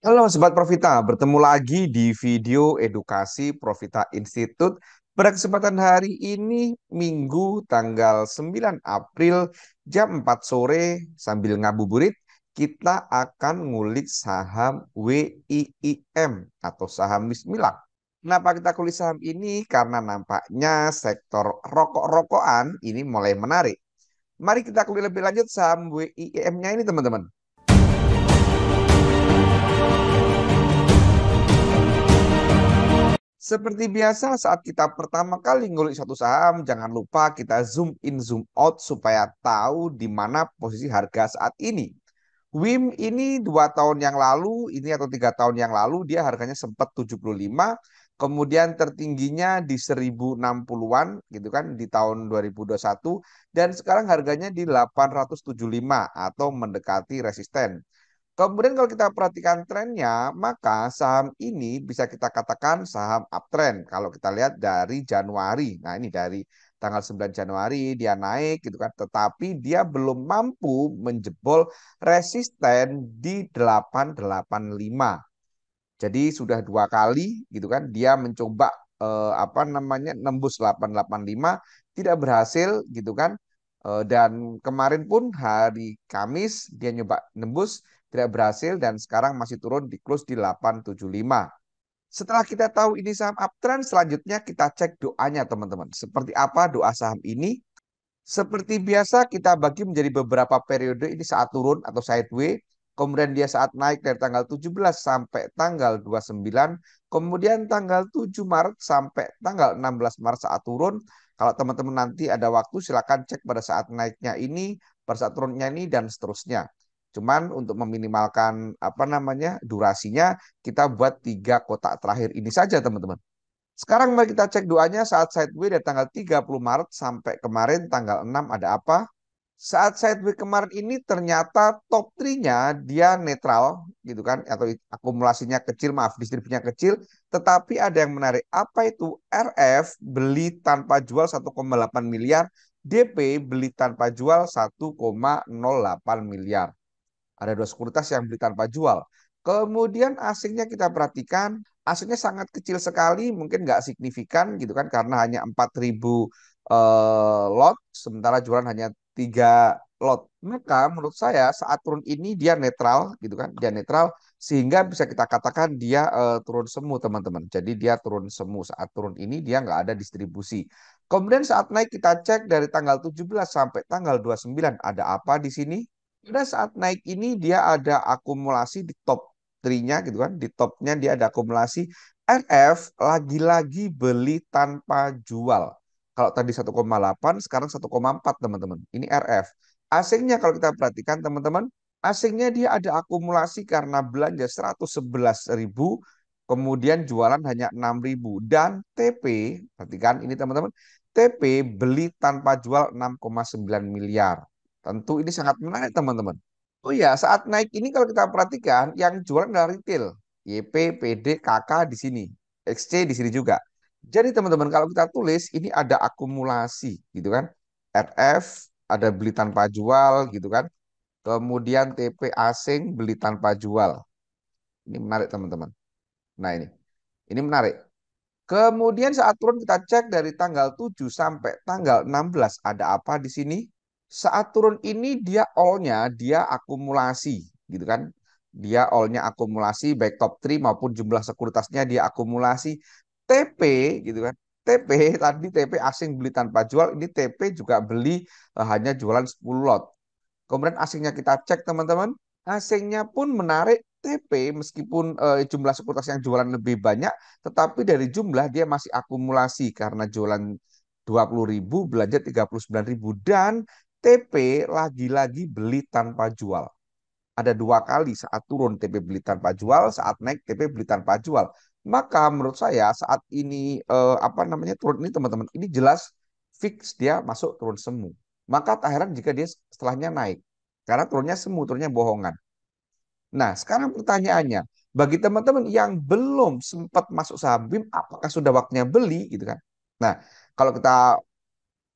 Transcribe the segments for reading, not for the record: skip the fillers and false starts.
Halo Sobat Profita, bertemu lagi di video edukasi Profita Institute. Pada kesempatan hari ini, Minggu tanggal 9 April jam 4 sore, sambil ngabuburit, kita akan ngulik saham WIIM atau saham Bismillah. Kenapa kita kulik saham ini? Karena nampaknya sektor rokok-rokokan ini mulai menarik. Mari kita kulik lebih lanjut saham WIIM-nya ini teman-teman. Seperti biasa, saat kita pertama kali ngulik satu saham, jangan lupa kita zoom in, zoom out supaya tahu di mana posisi harga saat ini. WIM ini 2 tahun yang lalu, ini atau 3 tahun yang lalu, dia harganya sempat 75, kemudian tertingginya di 1060-an, gitu kan, di tahun 2021, dan sekarang harganya di 875 atau mendekati resisten. Kemudian kalau kita perhatikan trennya, maka saham ini bisa kita katakan saham uptrend. Kalau kita lihat dari Januari, nah ini dari tanggal 9 Januari dia naik gitu kan, tetapi dia belum mampu menjebol resisten di 885. Jadi sudah 2 kali gitu kan dia mencoba nembus 885 tidak berhasil gitu kan. Dan kemarin pun hari Kamis dia nyoba nembus tidak berhasil dan sekarang masih turun di close di 875. Setelah kita tahu ini saham uptrend, selanjutnya kita cek doanya teman-teman. Seperti apa doa saham ini? Seperti biasa kita bagi menjadi beberapa periode, ini saat turun atau sideways, kemudian dia saat naik dari tanggal 17 sampai tanggal 29, kemudian tanggal 7 Maret sampai tanggal 16 Maret saat turun. Kalau teman-teman nanti ada waktu silakan cek pada saat naiknya ini, pada saat turunnya ini dan seterusnya. Cuman untuk meminimalkan durasinya, kita buat 3 kotak terakhir ini saja teman-teman. Sekarang mari kita cek doanya saat sideways dari tanggal 30 Maret sampai kemarin tanggal 6 ada apa. Saat sideways kemarin ini ternyata top 3-nya dia netral gitu kan, atau akumulasinya kecil, maaf distribusinya kecil, tetapi ada yang menarik. Apa itu? RF beli tanpa jual 1,8 miliar, DP beli tanpa jual 1,08 miliar. Ada 2 sekuritas yang beli tanpa jual. Kemudian asingnya kita perhatikan, asingnya sangat kecil sekali, mungkin nggak signifikan gitu kan, karena hanya 4.000 lot, sementara jualan hanya 3 lot. Maka menurut saya saat turun ini dia netral gitu kan, dia netral sehingga bisa kita katakan dia turun semu teman-teman. Jadi dia turun semu saat turun ini dia nggak ada distribusi. Kemudian saat naik kita cek dari tanggal 17 sampai tanggal 29 ada apa di sini? Pada saat naik ini dia ada akumulasi di top 3-nya gitu kan. Di topnya dia ada akumulasi. RF lagi-lagi beli tanpa jual. Kalau tadi 1,8, sekarang 1,4 teman-teman. Ini RF. Asingnya kalau kita perhatikan teman-teman, asingnya dia ada akumulasi karena belanja 111.000, kemudian jualan hanya 6.000. Dan TP, perhatikan ini teman-teman, TP beli tanpa jual 6,9 miliar. Tentu ini sangat menarik teman-teman. Oh ya, saat naik ini kalau kita perhatikan yang jualan adalah retail. YP, PD, KK di sini. XC di sini juga. Jadi teman-teman kalau kita tulis ini ada akumulasi gitu kan. RF ada beli tanpa jual gitu kan. Kemudian TP asing beli tanpa jual. Ini menarik teman-teman. Nah ini. Ini menarik. Kemudian saat turun kita cek dari tanggal 7 sampai tanggal 16 ada apa di sini? Saat turun ini dia all-nya dia akumulasi gitu kan. Dia all-nya akumulasi baik top 3 maupun jumlah sekuritasnya dia akumulasi. TP gitu kan. TP tadi TP asing beli tanpa jual, ini TP juga beli hanya jualan 10 lot. Kemudian asingnya kita cek teman-teman. Asingnya pun menarik TP meskipun jumlah sekuritas yang jualan lebih banyak, tetapi dari jumlah dia masih akumulasi karena jualan 20.000, belanja 39.000 dan TP lagi-lagi beli tanpa jual. Ada 2 kali saat turun TP beli tanpa jual, saat naik TP beli tanpa jual. Maka menurut saya saat ini turun ini teman-teman, ini jelas fix dia masuk turun semu. Maka tak heran jika dia setelahnya naik. Karena turunnya semu, turunnya bohongan. Nah, sekarang pertanyaannya, bagi teman-teman yang belum sempat masuk saham BIM, apakah sudah waktunya beli gitu kan? Nah, kalau kita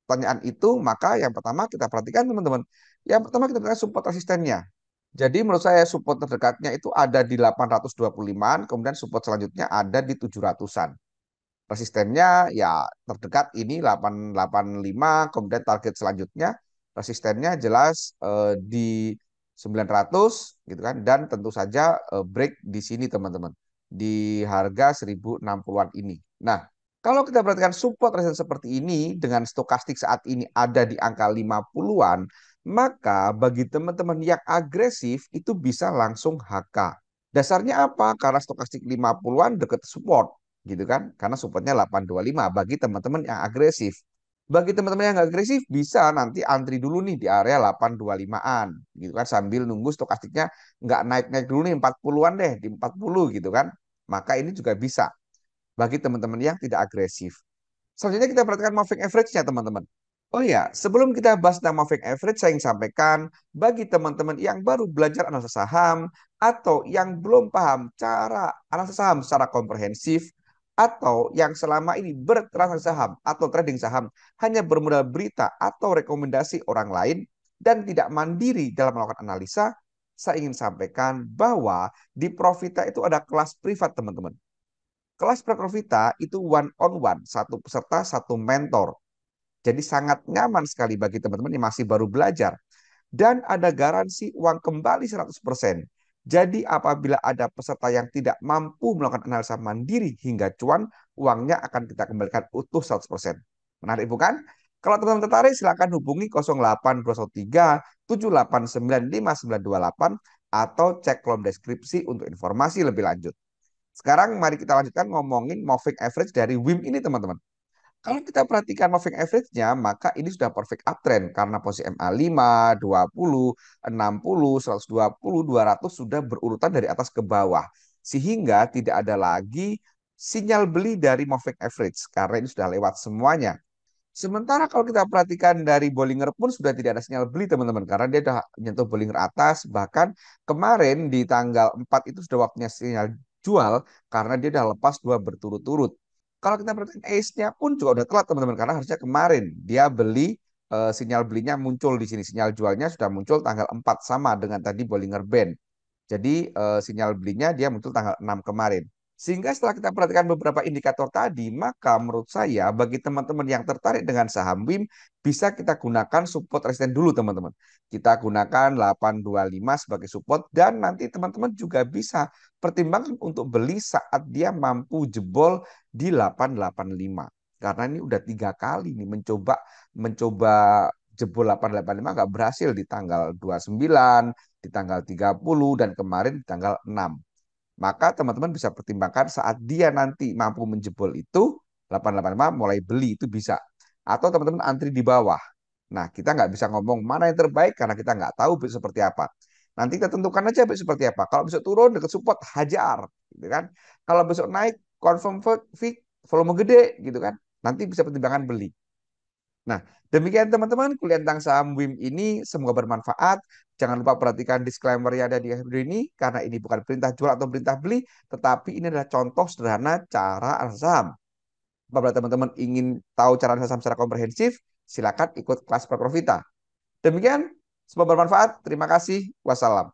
pertanyaan itu, maka yang pertama kita perhatikan teman-teman. Yang pertama kita perhatikan support resistennya. Jadi menurut saya support terdekatnya itu ada di 825-an, kemudian support selanjutnya ada di 700-an. Resistennya ya terdekat ini 885, kemudian target selanjutnya resistennya jelas di 900 gitu kan, dan tentu saja break di sini teman-teman di harga 1060-an ini. Nah, kalau kita perhatikan support resisten seperti ini dengan stokastik saat ini ada di angka 50-an, maka bagi teman-teman yang agresif itu bisa langsung HK. Dasarnya apa? Karena stokastik 50-an dekat support gitu kan, karena supportnya 825 bagi teman-teman yang agresif. Bagi teman-teman yang nggak agresif bisa nanti antri dulu nih di area 825-an gitu kan, sambil nunggu stokastiknya nggak naik-naik dulu nih 40-an deh, di 40 gitu kan, maka ini juga bisa bagi teman-teman yang tidak agresif. Selanjutnya kita perhatikan moving average-nya teman-teman. Oh ya, sebelum kita bahas tentang moving average, saya ingin sampaikan bagi teman-teman yang baru belajar analisa saham atau yang belum paham cara analisa saham secara komprehensif, atau yang selama ini bertransaksi saham atau trading saham hanya bermodal berita atau rekomendasi orang lain dan tidak mandiri dalam melakukan analisa, saya ingin sampaikan bahwa di Profita itu ada kelas privat teman-teman. Kelas Profita itu one on one, satu peserta, satu mentor. Jadi sangat nyaman sekali bagi teman-teman yang masih baru belajar. Dan ada garansi uang kembali 100%. Jadi apabila ada peserta yang tidak mampu melakukan analisa mandiri hingga cuan, uangnya akan kita kembalikan utuh 100%. Menarik bukan? Kalau teman-teman tertarik, silakan hubungi 08213 789 5928 atau cek kolom deskripsi untuk informasi lebih lanjut. Sekarang mari kita lanjutkan ngomongin moving average dari WIM ini teman-teman. Kalau kita perhatikan moving average-nya, maka ini sudah perfect uptrend karena posisi MA 5, 20, 60, 120, 200 sudah berurutan dari atas ke bawah. Sehingga tidak ada lagi sinyal beli dari moving average karena ini sudah lewat semuanya. Sementara kalau kita perhatikan dari Bollinger pun sudah tidak ada sinyal beli teman-teman karena dia sudah menyentuh Bollinger atas, bahkan kemarin di tanggal 4 itu sudah waktunya sinyal jual karena dia sudah lepas dua berturut-turut. Kalau kita perhatikan ACE-nya pun juga udah telat teman-teman karena harusnya kemarin dia beli, sinyal belinya muncul di sini, sinyal jualnya sudah muncul tanggal 4 sama dengan tadi Bollinger Band. Jadi sinyal belinya dia muncul tanggal 6 kemarin. Sehingga setelah kita perhatikan beberapa indikator tadi, maka menurut saya bagi teman-teman yang tertarik dengan saham WIM, bisa kita gunakan support resisten dulu teman-teman. Kita gunakan 825 sebagai support dan nanti teman-teman juga bisa pertimbangkan untuk beli saat dia mampu jebol di 885. Karena ini udah 3 kali nih mencoba mencoba jebol 885 nggak berhasil di tanggal 29, di tanggal 30, dan kemarin di tanggal 6. Maka teman-teman bisa pertimbangkan saat dia nanti mampu menjebol itu 885 mulai beli itu bisa. Atau teman-teman antri di bawah. Nah, kita nggak bisa ngomong mana yang terbaik karena kita nggak tahu besok seperti apa. Nanti kita tentukan aja besok seperti apa. Kalau besok turun dekat support, hajar, gitu kan. Kalau besok naik, confirm fix, volume gede, gitu kan. Nanti bisa pertimbangan beli. Nah, demikian teman-teman kuliah tentang saham WIM ini semoga bermanfaat. Jangan lupa perhatikan disclaimer yang ada di akhir video ini karena ini bukan perintah jual atau perintah beli, tetapi ini adalah contoh sederhana cara analisa saham. Apabila teman-teman ingin tahu cara analisa saham secara komprehensif, silakan ikut kelas Profita. Demikian, semoga bermanfaat. Terima kasih. Wassalam.